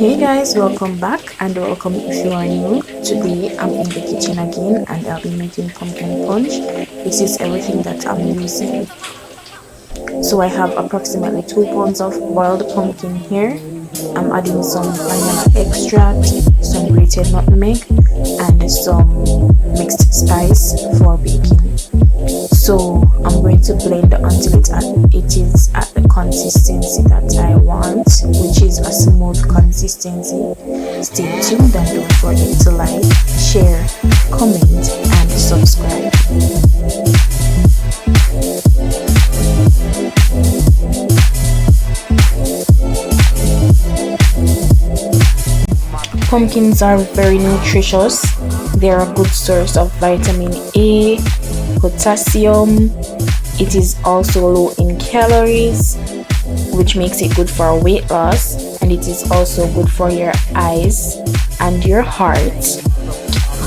Hey guys, welcome back and welcome if you are new. Today I'm in the kitchen again and I'll be making pumpkin punch. This is everything that I'm using. So I have approximately 2 pounds of boiled pumpkin here. I'm adding some vanilla extract, some grated nutmeg, and some mixed spice for baking. So I'm going to blend until it is at the consistency that I want, which is a smooth consistency. Stay tuned and don't forget to like, share, comment, and subscribe. Pumpkins are very nutritious. They are a good source of vitamin A, potassium. It is also low in calories, which makes it good for weight loss, and it is also good for your eyes and your heart.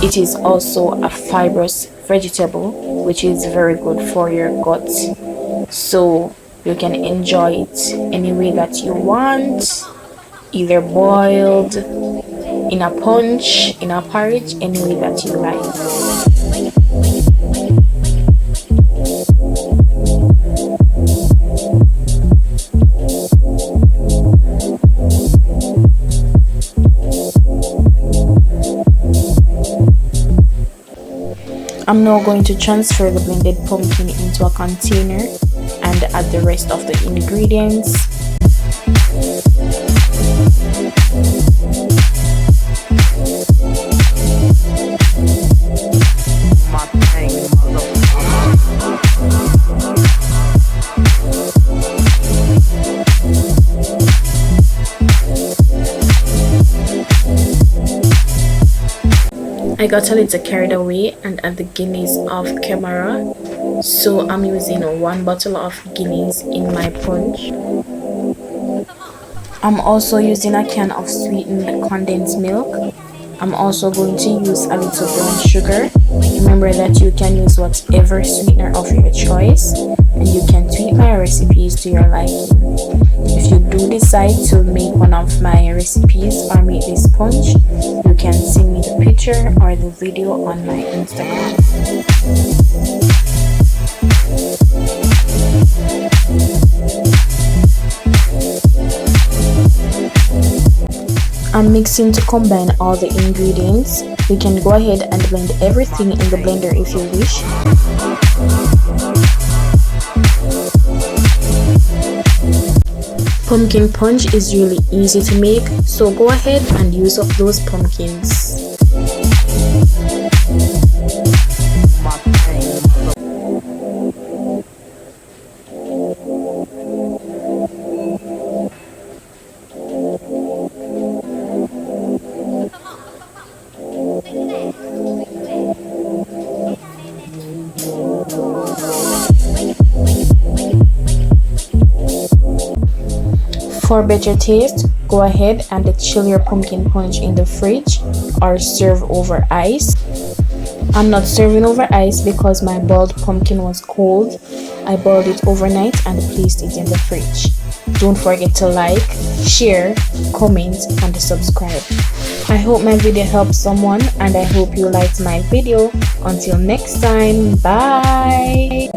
It is also a fibrous vegetable, which is very good for your gut. So you can enjoy it any way that you want, either boiled, in a punch, in a porridge, any way that you like. I'm now going to transfer the blended pumpkin into a container and add the rest of the ingredients. I got a little carried away and at the Guinness off camera, so I'm using 1 bottle of Guinness in my punch. I'm also using a can of sweetened condensed milk. I'm also going to use a little brown sugar. Remember that you can use whatever sweetener of your choice, and you can tweak my recipes to your liking. If you do decide to make one of my recipes or make this punch, you can send me the picture or the video on my Instagram. I'm mixing to combine all the ingredients. You can go ahead and blend everything in the blender if you wish. Pumpkin punch is really easy to make, so go ahead and use up those pumpkins. For better taste, go ahead and chill your pumpkin punch in the fridge or serve over ice. I'm not serving over ice because my boiled pumpkin was cold. I boiled it overnight and placed it in the fridge. Don't forget to like, share, comment, and subscribe. I hope my video helped someone and I hope you liked my video. Until next time, bye!